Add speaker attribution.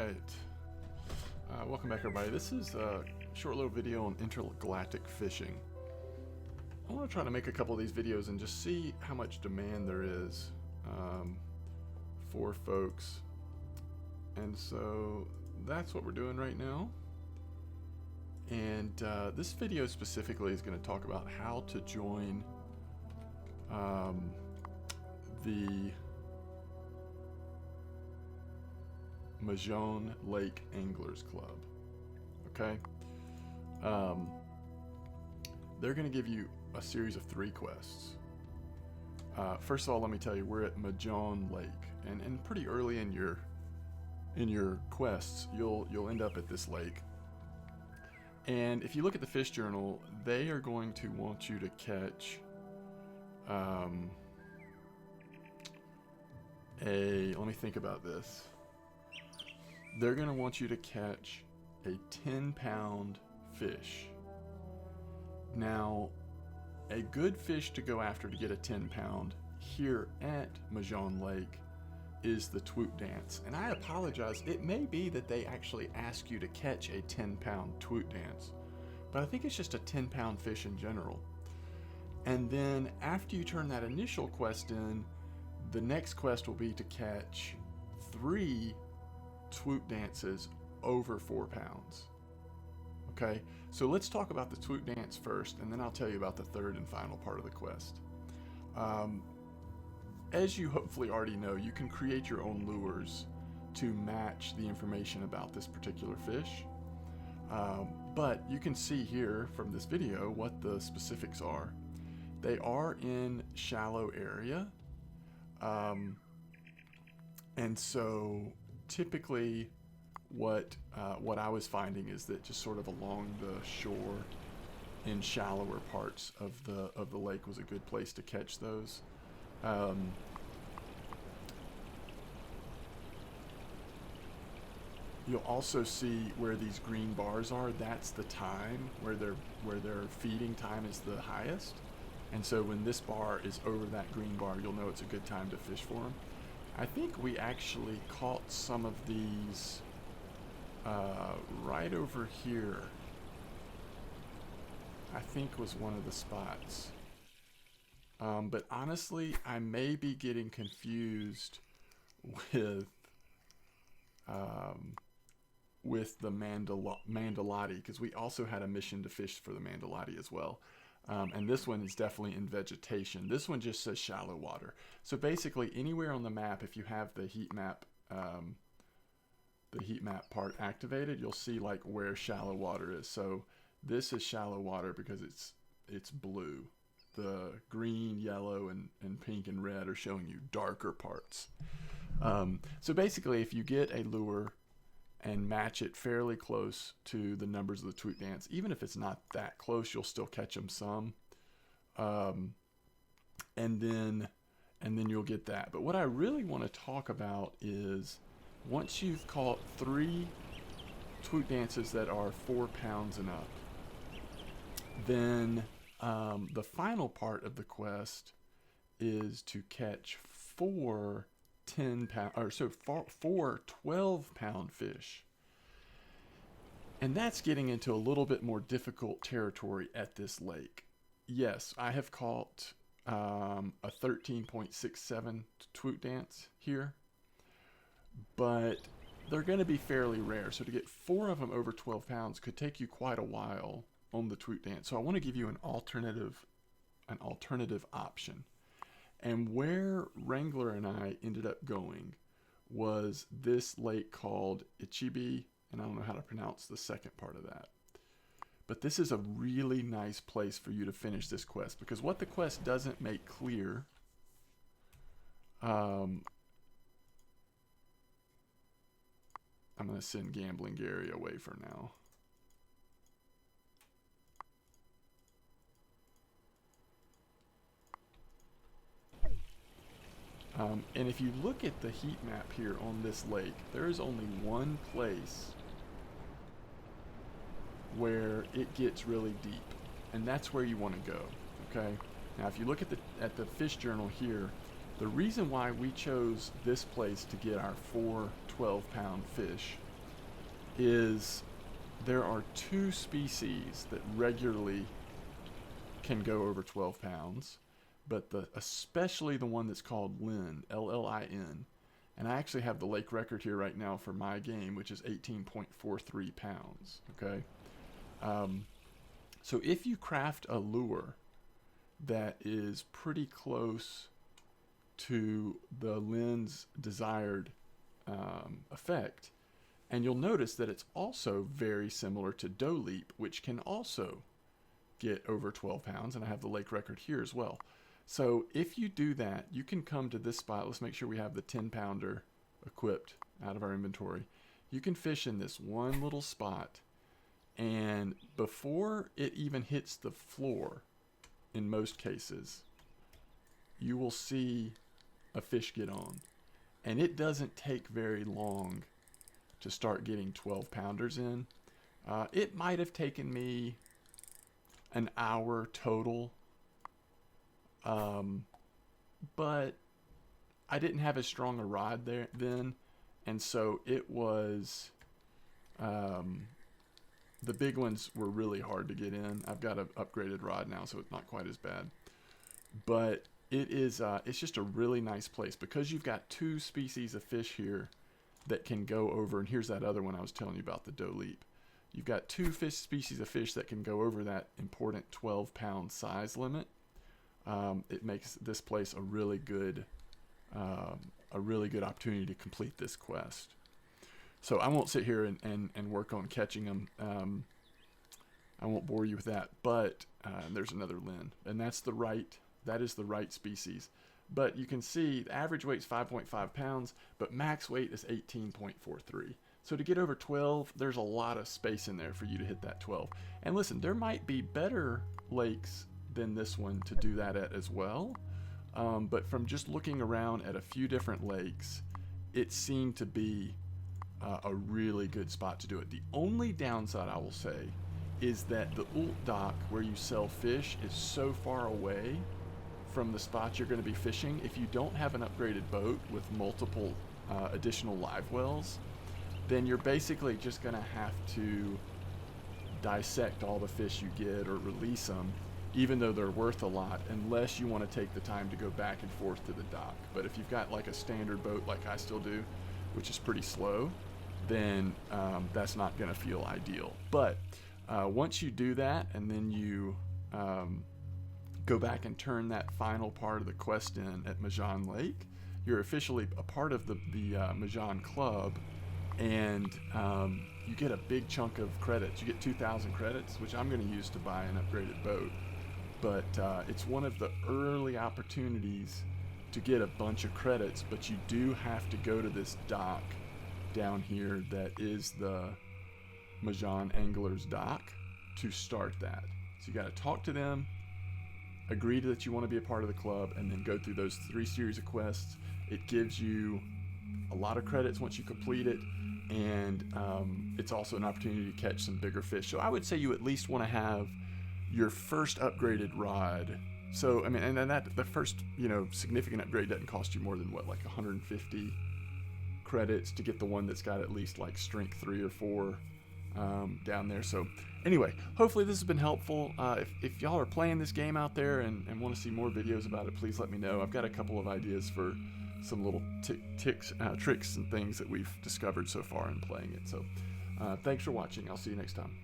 Speaker 1: Alright, welcome back everybody. This is a short little video on intergalactic fishing. I want to try to make a couple of these videos and just see how much demand there is for folks. And so that's what we're doing right now. And this video specifically is going to talk about how to join the Majonn Lake Anglers Club. Okay, they're going to give you a series of 3 quests. First of all, let me tell you, we're at Majonn Lake, and pretty early in your quests, you'll end up at this lake. And if you look at the fish journal, they are going to want you to catch let me think about this. They're going to want you to catch a 10-pound fish. Now, a good fish to go after to get a 10-pound here at Majonn Lake is the Twoot dance. And I apologize, it may be that they actually ask you to catch a 10-pound Twoot dance, but I think it's just a 10-pound fish in general. And then after you turn that initial quest in, the next quest will be to catch 3 Twoot dances over 4 pounds. Okay, so let's talk about the Twoot dance first, and then I'll tell you about the third and final part of the quest. As you hopefully already know, you can create your own lures to match the information about this particular fish. But you can see here from this video what the specifics are. They are in shallow area. And so typically what I was finding is that just sort of along the shore in shallower parts of the lake was a good place to catch those. You'll also see where these green bars are. That's the time where their feeding time is the highest. And so when this bar is over that green bar, you'll know it's a good time to fish for them. I think we actually caught some of these right over here. I think was one of the spots. But honestly, I may be getting confused with the Mandalati, because we also had a mission to fish for the Mandalati as well. And this one is definitely in vegetation. This one just says shallow water. So basically anywhere on the map, if you have the heat map part activated, you'll see like where shallow water is. So this is shallow water because it's blue. The green, yellow, and pink and red are showing you darker parts. So basically if you get a lure and match it fairly close to the numbers of the Twoot dance, even if it's not that close, you'll still catch them some. And then you'll get that. But what I really want to talk about is once you've caught 3 Twoot dances that are 4 pounds and up, then the final part of the quest is to catch 4 12-pound fish. And that's getting into a little bit more difficult territory at this lake. Yes, I have caught a 13.67 Twoot dance here, but they're going to be fairly rare. So to get 4 of them over 12 pounds could take you quite a while on the Twoot dance. So I want to give you an alternative option. And where Wrangler and I ended up going was this lake called Ichibi, and I don't know how to pronounce the second part of that. But this is a really nice place for you to finish this quest, because what the quest doesn't make clear, I'm going to send Gambling Gary away for now. And if you look at the heat map here on this lake, there is only one place where it gets really deep, and that's where you want to go. Okay, now if you look at the fish journal here, the reason why we chose this place to get our 4 12-pound fish is there are two species that regularly can go over 12 pounds, but especially the one that's called Lin, L-L-I-N. And I actually have the lake record here right now for my game, which is 18.43 pounds, okay? So if you craft a lure that is pretty close to the Lin's desired effect, and you'll notice that it's also very similar to Doe Leap, which can also get over 12 pounds, and I have the lake record here as well. So if you do that, you can come to this spot. Let's make sure we have the 10-pounder equipped out of our inventory. You can fish in this one little spot, and before it even hits the floor, in most cases, you will see a fish get on. And it doesn't take very long to start getting 12-pounders in. It might have taken me an hour total, but I didn't have as strong a rod there then, and so it was the big ones were really hard to get in. I've got an upgraded rod now, so it's not quite as bad, but it is it's just a really nice place because you've got two species of fish here that can go over, and here's that other one I was telling you about, the Doe Leap. You've got two species of fish that can go over that important 12-pound size limit. It makes this place a really good opportunity to complete this quest. So I won't sit here and work on catching them. I won't bore you with that. But there's another Lin, and that is the right species. But you can see the average weight is 5.5 pounds, but max weight is 18.43. So to get over 12, there's a lot of space in there for you to hit that 12. And listen, there might be better lakes than this one to do that at as well. But from just looking around at a few different lakes, it seemed to be a really good spot to do it. The only downside I will say is that the Ult dock where you sell fish is so far away from the spot you're going to be fishing. If you don't have an upgraded boat with multiple additional live wells, then you're basically just going to have to dissect all the fish you get or release them, even though they're worth a lot, unless you want to take the time to go back and forth to the dock. But if you've got like a standard boat like I still do, which is pretty slow, then that's not going to feel ideal. But once you do that, and then you go back and turn that final part of the quest in at Majonn Lake, you're officially a part of the Majonn Club, and you get a big chunk of credits. You get 2,000 credits, which I'm going to use to buy an upgraded boat. But it's one of the early opportunities to get a bunch of credits, but you do have to go to this dock down here that is the Majonn Anglers dock to start that. So you got to talk to them, agree that you want to be a part of the club, and then go through those 3 series of quests. It gives you a lot of credits once you complete it, and it's also an opportunity to catch some bigger fish. So I would say you at least want to have your first upgraded rod. So I mean, and that the first significant upgrade doesn't cost you more than what, like 150 credits to get the one that's got at least like strength 3 or 4 down there. So anyway, hopefully this has been helpful. If y'all are playing this game out there and want to see more videos about it, please let me know. I've got a couple of ideas for some little tricks and things that we've discovered so far in playing it. So thanks for watching. I'll see you next time.